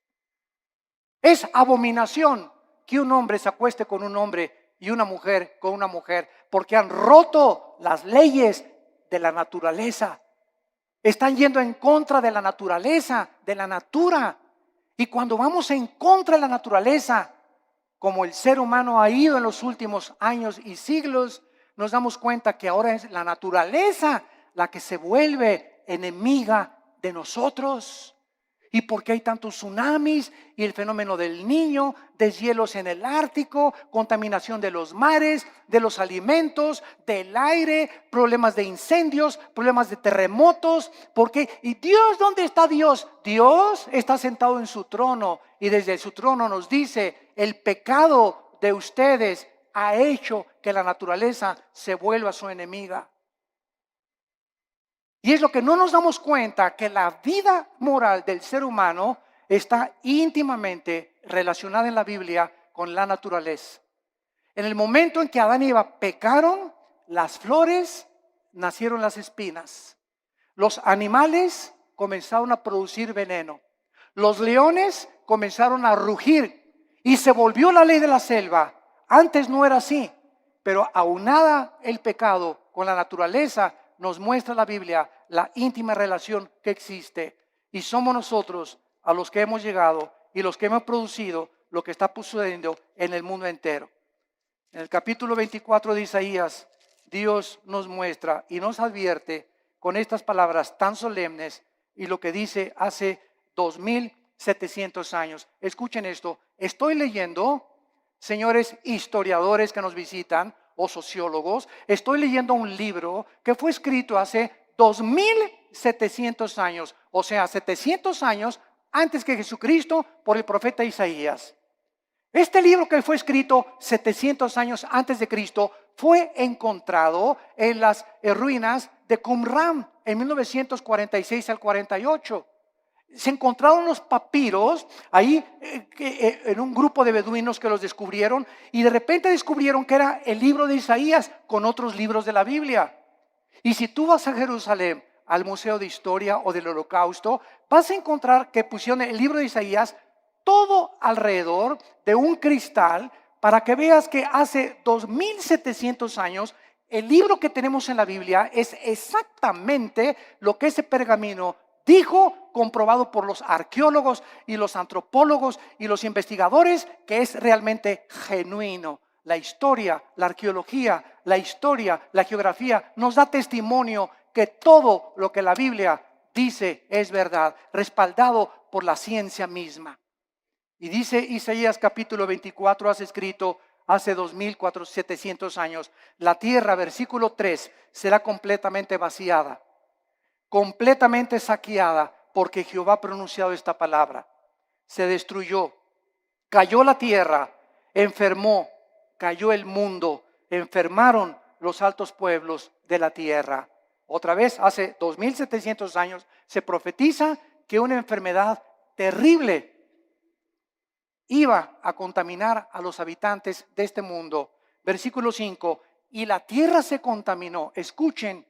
Es abominación que un hombre se acueste con un hombre y una mujer con una mujer, porque han roto las leyes de la naturaleza. Están yendo en contra de la naturaleza, de la natura. Y cuando vamos en contra de la naturaleza, como el ser humano ha ido en los últimos años y siglos, nos damos cuenta que ahora es la naturaleza la que se vuelve enemiga de nosotros. ¿Y por qué hay tantos tsunamis y el fenómeno del Niño, deshielos en el Ártico, contaminación de los mares, de los alimentos, del aire, problemas de incendios, problemas de terremotos? ¿Por qué? ¿Y Dios dónde está Dios? Dios está sentado en su trono y desde su trono nos dice, el pecado de ustedes ha hecho que la naturaleza se vuelva su enemiga. Y es lo que no nos damos cuenta, que la vida moral del ser humano está íntimamente relacionada en la Biblia con la naturaleza. En el momento en que Adán y Eva pecaron, las flores nacieron las espinas. Los animales comenzaron a producir veneno. Los leones comenzaron a rugir y se volvió la ley de la selva. Antes no era así, pero aunada el pecado con la naturaleza, nos muestra la Biblia la íntima relación que existe. Y somos nosotros a los que hemos llegado y los que hemos producido lo que está sucediendo en el mundo entero. En el capítulo 24 de Isaías, Dios nos muestra y nos advierte con estas palabras tan solemnes y lo que dice hace 2700 años. Escuchen esto. Estoy leyendo, señores historiadores que nos visitan o sociólogos, estoy leyendo un libro que fue escrito hace 2700 años, o sea, 700 años antes que Jesucristo, por el profeta Isaías. Este libro que fue escrito 700 años antes de Cristo fue encontrado en las ruinas de Qumran en 1946 al 48. Se encontraron los papiros ahí en un grupo de beduinos que los descubrieron y de repente descubrieron que era el libro de Isaías con otros libros de la Biblia. Y si tú vas a Jerusalén, al Museo de Historia o del Holocausto, vas a encontrar que pusieron el libro de Isaías todo alrededor de un cristal para que veas que hace 2700 años el libro que tenemos en la Biblia es exactamente lo que ese pergamino dijo, comprobado por los arqueólogos y los antropólogos y los investigadores, que es realmente genuino. La historia, la arqueología, la historia, la geografía nos da testimonio que todo lo que la Biblia dice es verdad, respaldado por la ciencia misma. Y dice Isaías capítulo 24, has escrito hace 2700 años, la tierra, versículo 3, será completamente vaciada, completamente saqueada, porque Jehová ha pronunciado esta palabra. Se destruyó, cayó la tierra, enfermó, cayó el mundo, enfermaron los altos pueblos de la tierra. Otra vez, hace 2700 años, se profetiza que una enfermedad terrible iba a contaminar a los habitantes de este mundo. Versículo 5, y la tierra se contaminó, escuchen,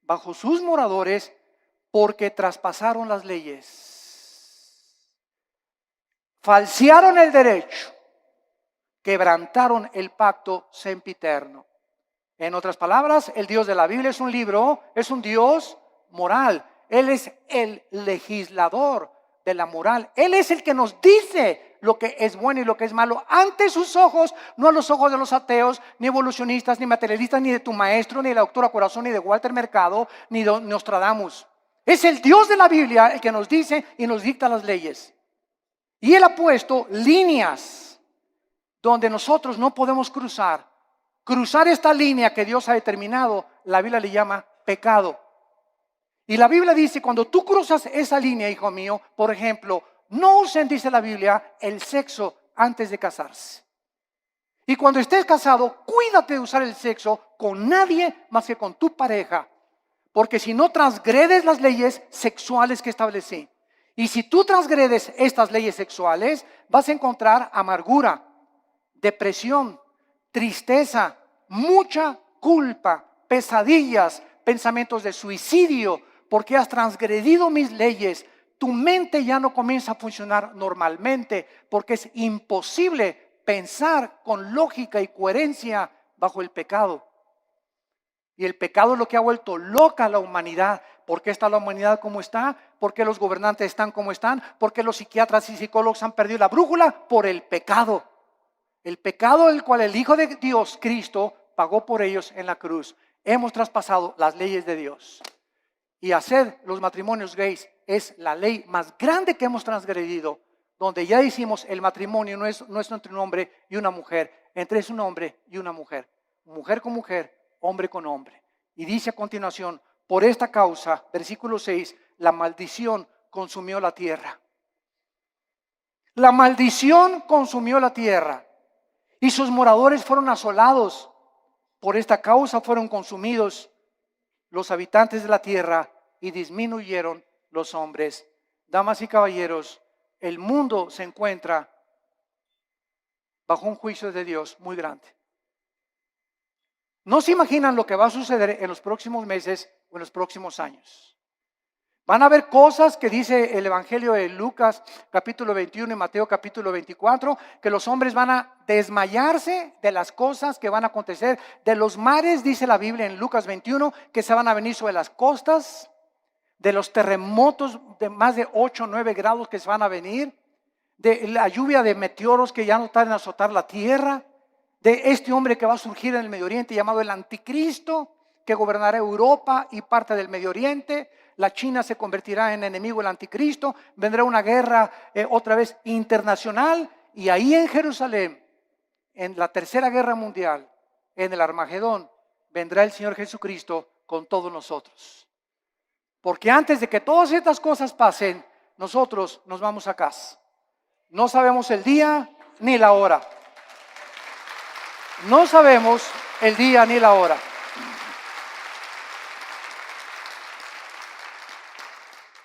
bajo sus moradores, porque traspasaron las leyes, falsearon el derecho, quebrantaron el pacto sempiterno. En otras palabras, el Dios de la Biblia es un libro, es un Dios moral. Él es el legislador de la moral. Él es el que nos dice lo que es bueno y lo que es malo ante sus ojos, no a los ojos de los ateos, ni evolucionistas, ni materialistas, ni de tu maestro, ni de la doctora Corazón, ni de Walter Mercado, ni de Nostradamus. Es el Dios de la Biblia el que nos dice y nos dicta las leyes. Y Él ha puesto líneas donde nosotros no podemos cruzar. Cruzar esta línea que Dios ha determinado, la Biblia le llama pecado. Y la Biblia dice, cuando tú cruzas esa línea, hijo mío, por ejemplo, no usen, dice la Biblia, el sexo antes de casarse. Y cuando estés casado, cuídate de usar el sexo con nadie más que con tu pareja. Porque si no transgredes las leyes sexuales que establecí. Y si tú transgredes estas leyes sexuales, vas a encontrar amargura, depresión, tristeza, mucha culpa, pesadillas, pensamientos de suicidio, porque has transgredido mis leyes. Tu mente ya no comienza a funcionar normalmente, porque es imposible pensar con lógica y coherencia bajo el pecado. Y el pecado es lo que ha vuelto loca a la humanidad. ¿Por qué está la humanidad como está? ¿Por qué los gobernantes están como están? ¿Por qué los psiquiatras y psicólogos han perdido la brújula? Por el pecado. El pecado del cual el Hijo de Dios, Cristo, pagó por ellos en la cruz. Hemos traspasado las leyes de Dios. Y hacer los matrimonios gays es la ley más grande que hemos transgredido, donde ya decimos el matrimonio no es entre un hombre y una mujer, entre es un hombre y una mujer con mujer, hombre con hombre. Y dice a continuación, por esta causa, versículo 6, la maldición consumió la tierra. La maldición consumió la tierra. Y sus moradores fueron asolados. Por esta causa fueron consumidos los habitantes de la tierra y disminuyeron los hombres. Damas y caballeros, el mundo se encuentra bajo un juicio de Dios muy grande. No se imaginan lo que va a suceder en los próximos meses o en los próximos años. Van a haber cosas que dice el Evangelio de Lucas capítulo 21 y Mateo capítulo 24, que los hombres van a desmayarse de las cosas que van a acontecer. De los mares, dice la Biblia en Lucas 21, que se van a venir sobre las costas. De los terremotos de más de 8 o 9 grados que se van a venir. De la lluvia de meteoros que ya no tardan en azotar la tierra. De este hombre que va a surgir en el Medio Oriente llamado el Anticristo, que gobernará Europa y parte del Medio Oriente. La China se convertirá en enemigo del Anticristo. Vendrá una guerra otra vez internacional. Y ahí en Jerusalén, en la tercera guerra mundial, en el Armagedón, vendrá el Señor Jesucristo con todos nosotros. Porque antes de que todas estas cosas pasen, nosotros nos vamos a casa. No sabemos el día ni la hora. No sabemos el día ni la hora.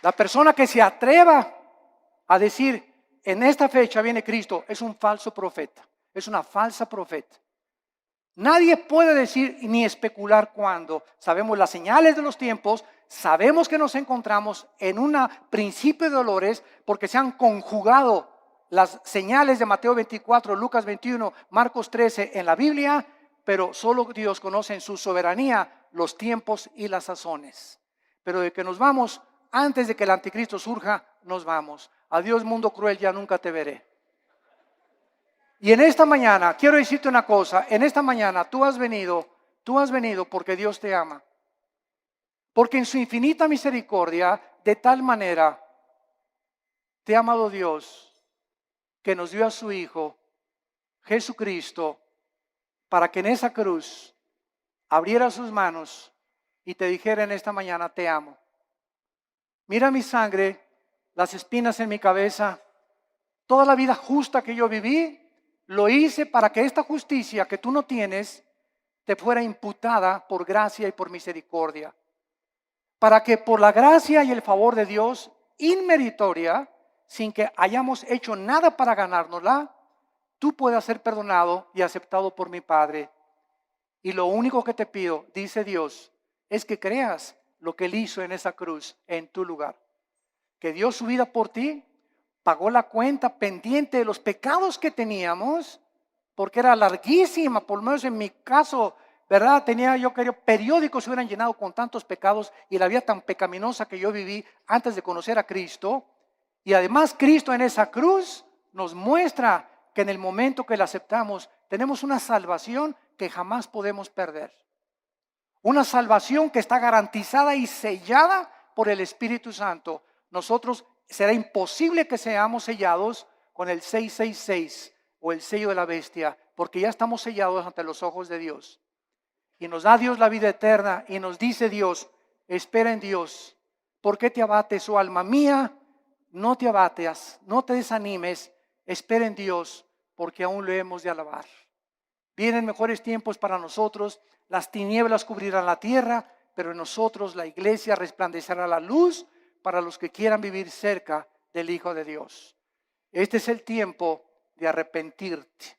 La persona que se atreva a decir, en esta fecha viene Cristo, es un falso profeta, es una falsa profeta. Nadie puede decir ni especular cuándo. Sabemos las señales de los tiempos, sabemos que nos encontramos en un principio de dolores porque se han conjugado las señales de Mateo 24, Lucas 21, Marcos 13 en la Biblia, pero solo Dios conoce en su soberanía los tiempos y las sazones. Pero de que nos vamos, antes de que el anticristo surja, nos vamos. Adiós mundo cruel, ya nunca te veré. Y en esta mañana, quiero decirte una cosa, en esta mañana tú has venido porque Dios te ama. Porque en su infinita misericordia, de tal manera, te ha amado Dios, que nos dio a su Hijo, Jesucristo, para que en esa cruz abriera sus manos y te dijera en esta mañana: te amo. Mira mi sangre, las espinas en mi cabeza, toda la vida justa que yo viví, lo hice para que esta justicia que tú no tienes te fuera imputada por gracia y por misericordia. Para que por la gracia y el favor de Dios, inmeritoria, sin que hayamos hecho nada para ganárnosla, tú puedas ser perdonado y aceptado por mi Padre. Y lo único que te pido, dice Dios, es que creas lo que Él hizo en esa cruz en tu lugar. Que dio su vida por ti, pagó la cuenta pendiente de los pecados que teníamos, porque era larguísima, por lo menos en mi caso, ¿verdad? Yo quería periódicos se hubieran llenado con tantos pecados y la vida tan pecaminosa que yo viví antes de conocer a Cristo. Y además Cristo en esa cruz nos muestra que en el momento que la aceptamos tenemos una salvación que jamás podemos perder. Una salvación que está garantizada y sellada por el Espíritu Santo. Nosotros será imposible que seamos sellados con el 666 o el sello de la bestia, porque ya estamos sellados ante los ojos de Dios. Y nos da Dios la vida eterna y nos dice Dios: espera en Dios. ¿Por qué te abates, oh alma mía? No te abates, no te desanimes, espera en Dios, porque aún lo hemos de alabar. Vienen mejores tiempos para nosotros, las tinieblas cubrirán la tierra, pero en nosotros la iglesia resplandecerá la luz para los que quieran vivir cerca del Hijo de Dios. Este es el tiempo de arrepentirte.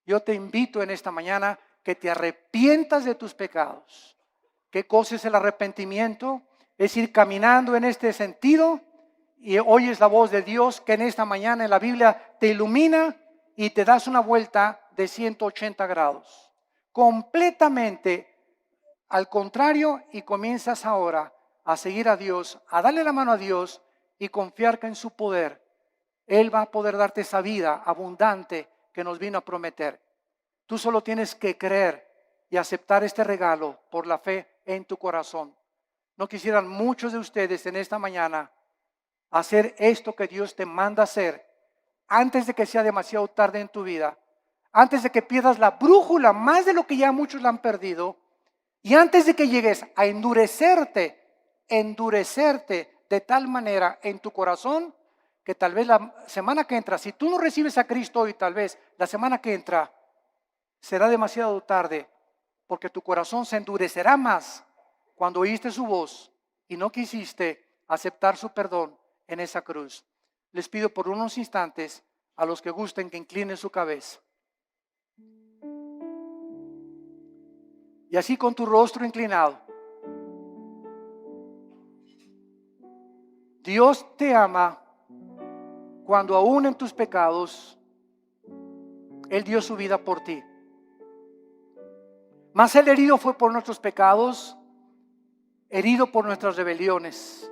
Yo te invito en esta mañana que te arrepientas de tus pecados. ¿Qué cosa es el arrepentimiento? Es ir caminando en este sentido y oyes la voz de Dios que en esta mañana en la Biblia te ilumina y te das una vuelta de 180 grados. Completamente al contrario, y comienzas ahora a seguir a Dios, a darle la mano a Dios y confiar que en su poder Él va a poder darte esa vida abundante que nos vino a prometer. Tú solo tienes que creer y aceptar este regalo por la fe en tu corazón. ¿No quisieran muchos de ustedes en esta mañana hacer esto que Dios te manda hacer antes de que sea demasiado tarde en tu vida? Antes de que pierdas la brújula más de lo que ya muchos la han perdido, y antes de que llegues a endurecerte de tal manera en tu corazón que tal vez la semana que entra, si tú no recibes a Cristo hoy, tal vez la semana que entra será demasiado tarde, porque tu corazón se endurecerá más cuando oíste su voz y no quisiste aceptar su perdón en esa cruz. Les pido por unos instantes a los que gusten que inclinen su cabeza. Y así con tu rostro inclinado. Dios te ama cuando aún en tus pecados Él dio su vida por ti. Mas el herido fue por nuestros pecados, herido por nuestras rebeliones.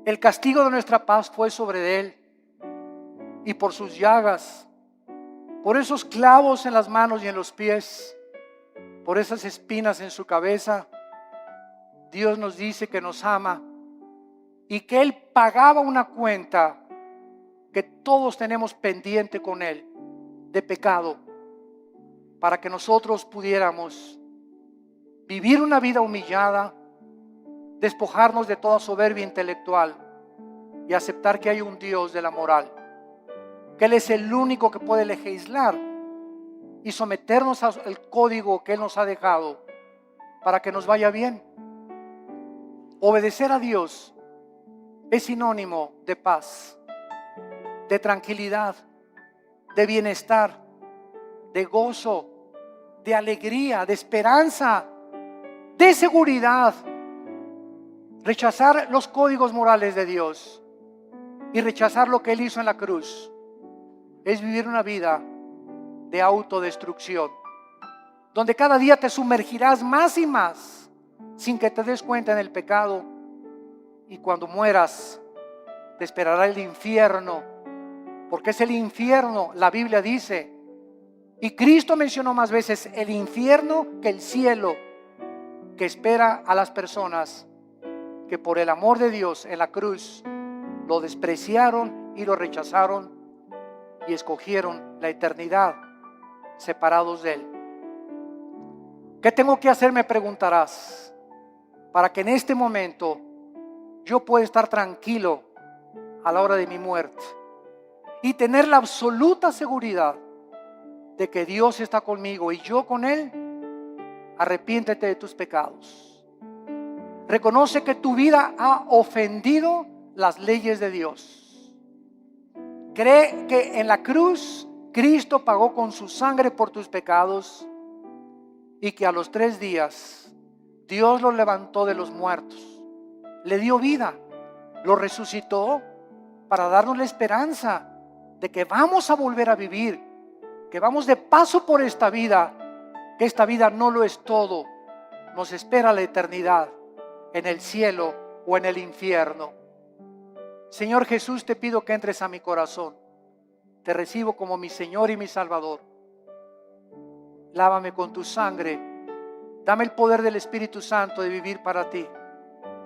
El castigo de nuestra paz fue sobre Él, y por sus llagas, por esos clavos en las manos y en los pies, por esas espinas en su cabeza, Dios nos dice que nos ama y que Él pagaba una cuenta que todos tenemos pendiente con Él de pecado, para que nosotros pudiéramos vivir una vida humillada, despojarnos de toda soberbia intelectual y aceptar que hay un Dios de la moral, que Él es el único que puede legislar y someternos al código que Él nos ha dejado para que nos vaya bien. Obedecer a Dios es sinónimo de paz, de tranquilidad, de bienestar, de gozo, de alegría, de esperanza, de seguridad. Rechazar los códigos morales de Dios y rechazar lo que Él hizo en la cruz es vivir una vida de autodestrucción, donde cada día te sumergirás más y más sin que te des cuenta en el pecado, y cuando mueras te esperará el infierno, porque es el infierno, la Biblia dice, y Cristo mencionó más veces el infierno que el cielo, que espera a las personas que por el amor de Dios en la cruz lo despreciaron y lo rechazaron y escogieron la eternidad separados de Él. ¿Qué tengo que hacer? Me preguntarás, para que en este momento yo pueda estar tranquilo a la hora de mi muerte y tener la absoluta seguridad de que Dios está conmigo y yo con Él. Arrepiéntete de tus pecados. Reconoce que tu vida ha ofendido las leyes de Dios. Cree que en la cruz Cristo pagó con su sangre por tus pecados y que a los 3 días Dios lo levantó de los muertos, le dio vida, lo resucitó para darnos la esperanza de que vamos a volver a vivir, que vamos de paso por esta vida, que esta vida no lo es todo, nos espera la eternidad en el cielo o en el infierno. Señor Jesús, te pido que entres a mi corazón, te recibo como mi Señor y mi Salvador. Lávame con tu sangre, dame el poder del Espíritu Santo de vivir para ti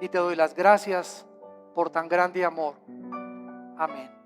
y te doy las gracias por tan grande amor. Amén.